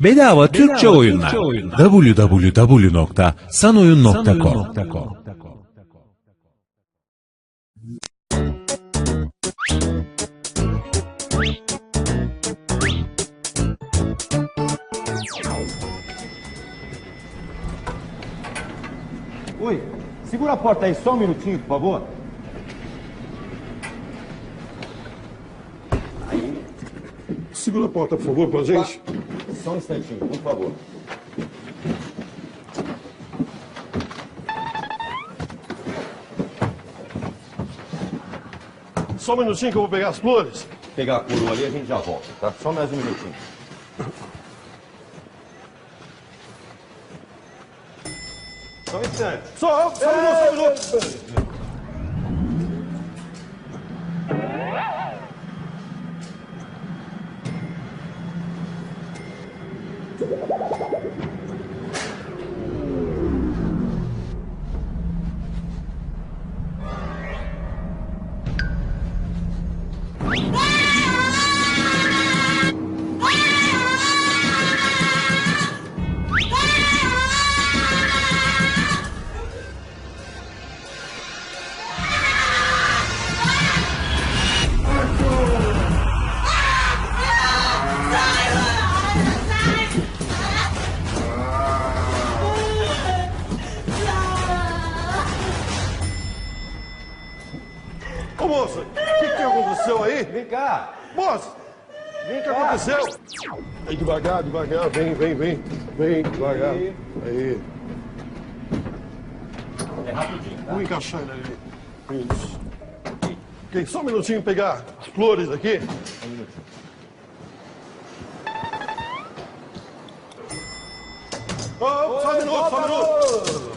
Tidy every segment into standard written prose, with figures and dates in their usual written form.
Bedava Türkçe oyunlar. www.sanoyun.com Oi, segura a porta aí só um minutinho, por favor. Segura a porta, por favor, pra gente. Só um instantinho, por favor. Só um minutinho que eu vou pegar as flores. Pegar a coroa ali, a gente já volta, tá? Só mais um minutinho. Só um instante. Só um minuto. Ô, moça, o que aconteceu aí? Vem cá. Moça, Vem o que cá. aconteceu? Aí, devagar, vem, devagar. Aí, É rapidinho, tá? vamos encaixar ele ali. Isso. Ok, só um minutinho pegar as flores aqui. Um minutinho. Só um minuto.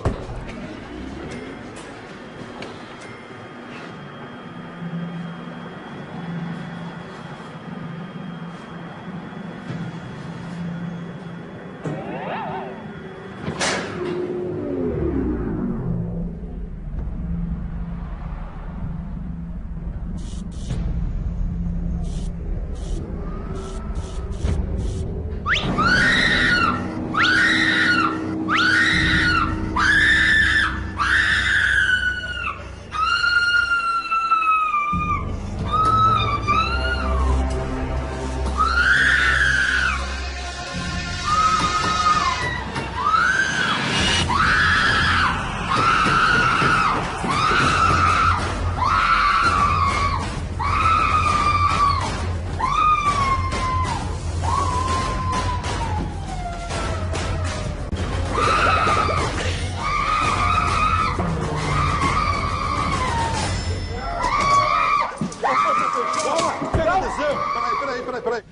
Peraí.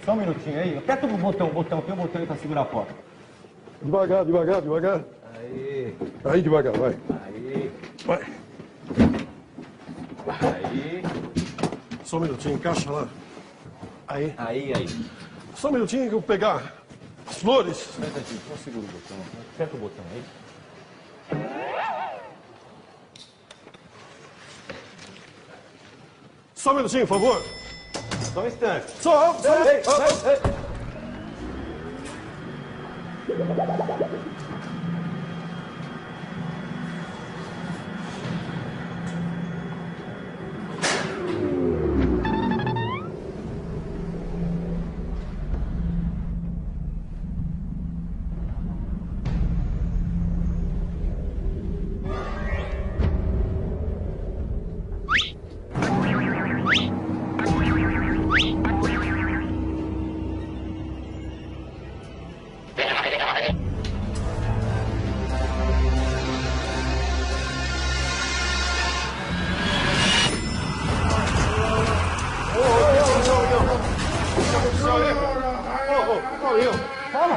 Só um minutinho aí. Aperta o botão, tem um botão aí pra segurar a porta. Devagar. Aí. Aí, devagar, vai. Aí. Vai. Aí. Só um minutinho, encaixa lá. Aí. Aí. Só um minutinho que eu vou pegar as flores. Só um instantinho, só segura o botão. Aperta o botão aí. Só um minutinho, por favor. Só um instante. Só. Ei.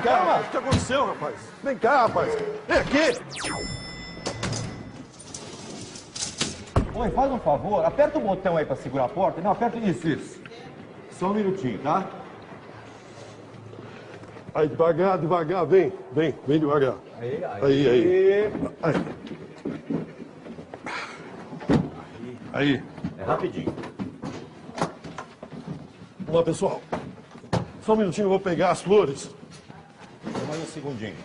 Calma. O que aconteceu, rapaz? Vem cá, rapaz. Vem aqui. Oi, faz um favor, aperta o botão aí pra segurar a porta. Não, aperta isso. Só um minutinho, tá? Aí, devagar, vem devagar. Aí. É rapidinho. Vamos lá, pessoal. Só um minutinho, eu vou pegar as flores. Só mais um segundinho.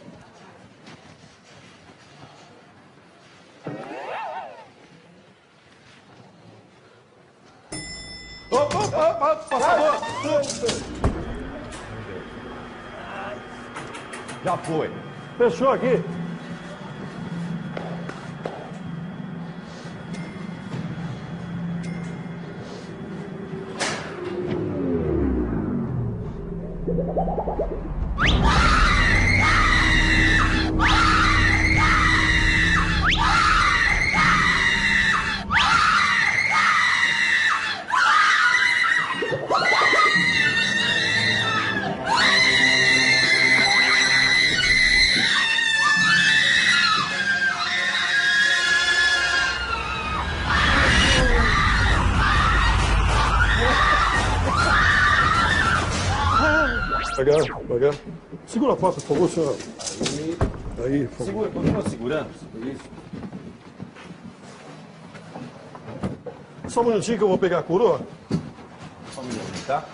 Opa, por favor. Já foi. Fechou aqui. Pegar. Segura a porta, por favor, senhor. Aí, por favor. Segura, continua segurando. Isso. Só um minutinho que eu vou pegar a coroa. Só um minutinho, tá?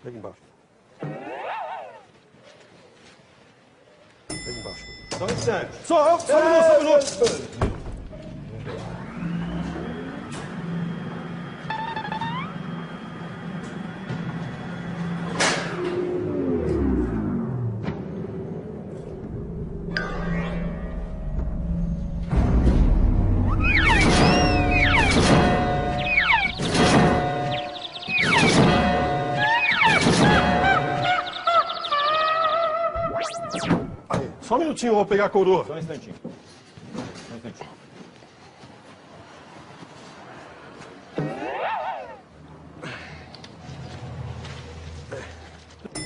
Pega embaixo. Pega embaixo. Só um instante. Só um minuto. Aí, só um minutinho, eu vou pegar a coroa. Só um instantinho. Só um instantinho.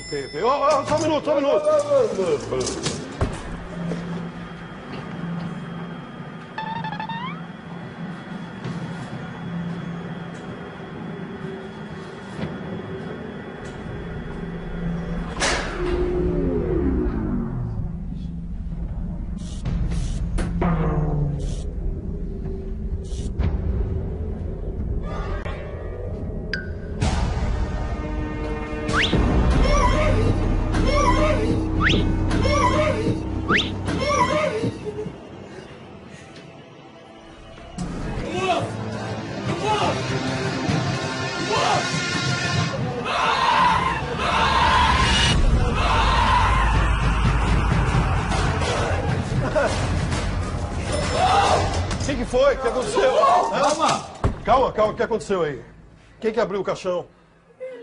Ok. Só um minuto. O que foi? O que aconteceu? Calma, o que aconteceu aí? Quem que abriu o caixão?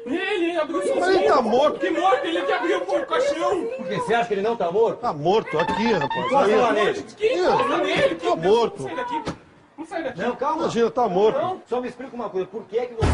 Ele abriu sozinho. Mas ele tá morto. Que morto? Ele que abriu o caixão. Por que você acha que ele não tá morto? Tá morto aqui, rapaz. Encosta lá Aí, nele. Que encosta nele? Tá morto. Sai daqui. Não sai daqui. Não, calma. Imagina, tá morto. Só me explica uma coisa. Por que você...